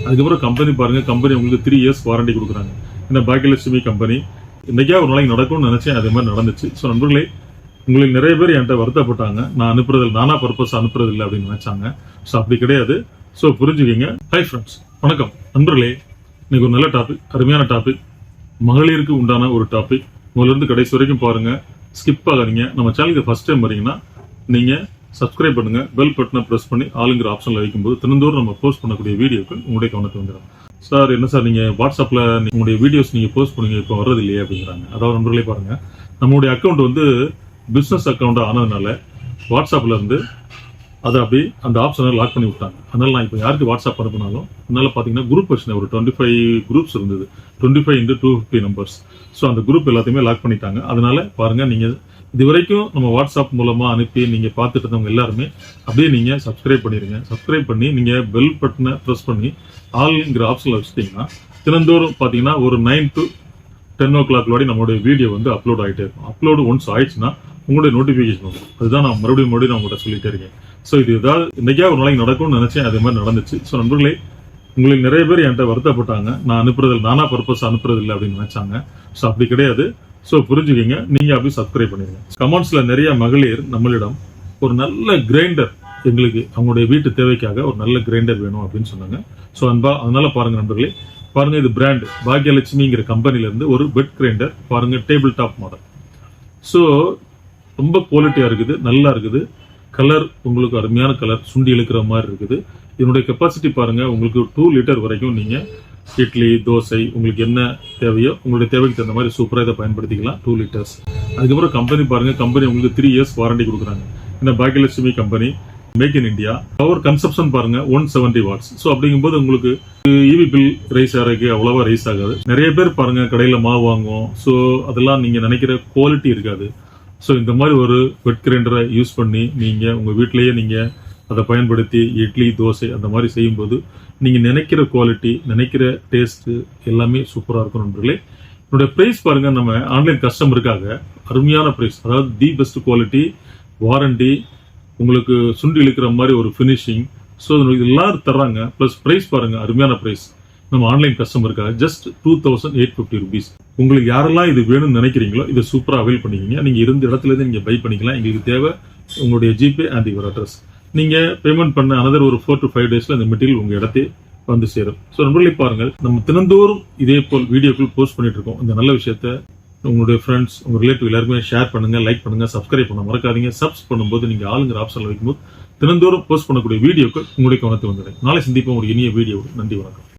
அதுக்கப்புறம் கம்பெனி பாருங்க, கம்பெனி உங்களுக்கு 3 years வாரண்டி கொடுக்குறாங்க. இந்த பாக்கியலட்சுமி கம்பெனி இன்னைக்கே ஒரு நாளைக்கு நடக்கும்னு நினைச்சேன், அதே மாதிரி நடந்துச்சு. ஸோ நண்பர்களே, உங்களுக்கு நிறைய பேர் என்கிட்ட வருத்தப்பட்டாங்க, நான் அனுப்புறது நானா பர்பஸ் அனுப்புறது இல்லை அப்படின்னு நினைச்சாங்க. ஸோ அப்படி கிடையாது. ஸோ புரிஞ்சுக்கிங்க. ஹை ஃப்ரெண்ட்ஸ், வணக்கம் நண்பர்களே. இன்னைக்கு ஒரு நல்ல டாபிக், அருமையான டாபிக், மகளிருக்கு உண்டான ஒரு டாபிக். முதல்ல இருந்து கடைசி வரைக்கும் பாருங்க, ஸ்கிப் ஆகாதீங்க. நம்ம சேனலுக்கு ஃபர்ஸ்ட் டைம் வரீங்கன்னா நீங்க சப்ஸ்கிரைப் பண்ணுங்க, பெல் பட்டனை பிரஸ் பண்ணி ஆளுங்கிற ஆப்ஷன்ல வைக்கும்போது தினந்தோறும் நம்ம போஸ்ட் பண்ணக்கூடிய வீடியோக்கள் உங்களுடைய கவனத்துக்கு வந்துடும். சார் என்ன சார் நீங்க வாட்ஸ்அப்ல உங்களுடைய வீடியோஸ் நீங்க போஸ்ட் பண்ணுங்க, இப்போ வர்றது இல்லையே அப்படிங்கிறாங்க. அதாவது நண்பர்களே பாருங்க, நம்மளுடைய அக்கௌண்ட் வந்து பிசினஸ் அக்கௌண்ட் ஆனதுனால வாட்ஸ்அப்ல இருந்து அதை அப்படி அந்த ஆப்ஷனை லாக் பண்ணி விட்டாங்க. அதனால நான் இப்போ யாருக்கு வாட்ஸ்அப் அனுப்பினாலும் அதனால பாத்தீங்கன்னா குரூப் வச்சு ஒரு 25 குரூப்ஸ் இருந்தது, 25 into 250 நம்பர்ஸ். ஸோ அந்த குரூப் எல்லாத்தையுமே லாக் பண்ணிட்டாங்க. அதனால பாருங்க, நீங்க இது வரைக்கும் நம்ம வாட்ஸ்அப் மூலமா அனுப்பி நீங்க பார்த்துட்டு இருந்தவங்க எல்லாருமே அப்படியே நீங்க சப்ஸ்கிரைப் பண்ணிருங்க. சப்ஸ்கிரைப் பண்ணி நீங்க பெல் பட்டனை ப்ரெஸ் பண்ணி ஆல்ங்கிற ஆப்ஷன்ல வச்சுட்டீங்கன்னா தினந்தோறும் பாத்தீங்கன்னா ஒரு 9 to 10 o'clock வரை நம்மளுடைய வீடியோ வந்து அப்லோட் ஆகிட்டே இருக்கும். அப்லோடு ஒன்ஸ் ஆயிடுச்சுன்னா உங்களுடைய நோட்டிபிகேஷன் வரும். அதுதான் நான் மறுபடியும் நான் உங்கள்கிட்ட சொல்லிட்டே இருக்கேன். ஸோ இது ஏதாவது இன்னைக்கே ஒரு நாளைக்கு நடக்கும்னு நினைச்சேன், அதே மாதிரி நடந்துச்சு. ஸோ நண்பர்களே, உங்களுக்கு நிறைய பேர் என்கிட்ட வருத்தப்பட்டாங்க, நான் அனுப்புறது நானா பர்பஸ் அனுப்புறது இல்லை அப்படின்னு நினைச்சாங்க. ஸோ அப்படி கிடையாது. ஸோ புரிஞ்சுக்கிங்க. நீங்க அப்படி சப்ஸ்கிரைப் பண்ணிருங்க. கமெண்ட்ஸ்ல நிறைய மகளிர் நம்மளிடம் ஒரு நல்ல கிரைண்டர், எங்களுக்கு அவங்களுடைய வீட்டு தேவைக்காக ஒரு நல்ல கிரைண்டர் வேணும் அப்படின்னு சொன்னாங்க. ஸோ அதனால பாருங்க நண்பர்களே, பாருங்க, இது பிராண்ட் பாக்கியலட்சுமிங்கிற கம்பெனில இருந்து ஒரு பெட் கிரைண்டர் பாருங்க, டேபிள் டாப் மாடல். ஸோ ரொம்ப குவாலிட்டியா இருக்குது, நல்லா இருக்குது. கலர் உங்களுக்கு அருமையான கலர், சுண்டி இழுக்கிற மாதிரி இருக்குது. இதனுடைய கெப்பாசிட்டி பாருங்க, உங்களுக்கு 2 லிட்டர் வரைக்கும் நீங்க இட்லி, தோசை, உங்களுக்கு என்ன தேவையோ உங்களுடைய தேவைக்கு தகுந்த மாதிரி சூப்பரா இதை பயன்படுத்திக்கலாம். 2 லிட்டர்ஸ். அதுக்கப்புறம் கம்பெனி பாருங்க, கம்பெனி உங்களுக்கு 3 years வாரண்டி கொடுக்குறாங்க. இந்த Bhagyalakshmi company make in India. Power consumption பாருங்க 170 watts. ஸோ அப்படிங்கும்போது உங்களுக்கு இவி பில் ரைஸ் ஆகிறதுக்கு அவ்வளவா ரைஸ் ஆகாது. நிறைய பேர் பாருங்க கடையில மாவு வாங்குவோம். ஸோ அதெல்லாம் நீங்க நினைக்கிற குவாலிட்டி இருக்காது. ஸோ இந்த மாதிரி ஒரு வெட் கிரைண்டரை யூஸ் பண்ணி நீங்க உங்க வீட்டிலேயே நீங்க அதை பயன்படுத்தி இட்லி, தோசை அந்த மாதிரி செய்யும்போது நீங்க நினைக்கிற குவாலிட்டி, நினைக்கிற டேஸ்ட் எல்லாமே சூப்பரா இருக்கும் நண்பர்களே. என்னுடைய பிரைஸ் பாருங்க, நம்ம ஆன்லைன் கஸ்டமருக்காக அருமையான பிரைஸ், அதாவது தி பெஸ்ட் குவாலிட்டி, வாரண்டி, உங்களுக்கு சுண்டி இழுக்கிற மாதிரி ஒரு பினிஷிங். ஸோ இதெல்லாம் தர்றாங்க. பிளஸ் பிரைஸ் பாருங்க, அருமையான பிரைஸ் நம்ம ஆன்லைன் கஸ்டமருக்காக ஜஸ்ட் 2850 rupees. உங்களுக்கு யாரெல்லாம் இது வேணும்னு நினைக்கிறீங்களோ இதை சூப்பரா அவைல் பண்ணிக்கிங்க. நீங்க இருந்த இடத்துல இருந்து நீங்க பை பண்ணிக்கலாம். எங்களுக்கு தேவை உங்களுடைய ஜிபே அண்ட் யுவர் அட்ரஸ். நீங்க பேமெண்ட் பண்ண அனதர் ஒரு 4 to 5 daysல இந்த மெட்டீரியல் உங்க இடத்தே வந்து சேரும். ஸோ நண்பர்களே பாருங்கள், நம்ம தினந்தோறும் இதே போல் வீடியோக்கள் போஸ்ட் பண்ணிட்டு இருக்கோம். இந்த நல்ல விஷயத்த உங்களுடைய ஃப்ரெண்ட்ஸ், உங்க ரிலேட்டிவ் எல்லாருமே ஷேர் பண்ணுங்க, லைக் பண்ணுங்க, சப்ஸ்கிரைப் பண்ண மறக்காதீங்க. சப்ஸ் பண்ணும்போது நீங்க ஆளுங்கிற ஆப்ஷன்ல வைக்கும்போது தினந்தோறும் போஸ்ட் பண்ணக்கூடிய வீடியோக்கள் உங்களுடைய கவனத்தை வந்துடும். நாளை சந்திப்போம் ஒரு இனிய வீடியோ. நன்றி, வணக்கம்.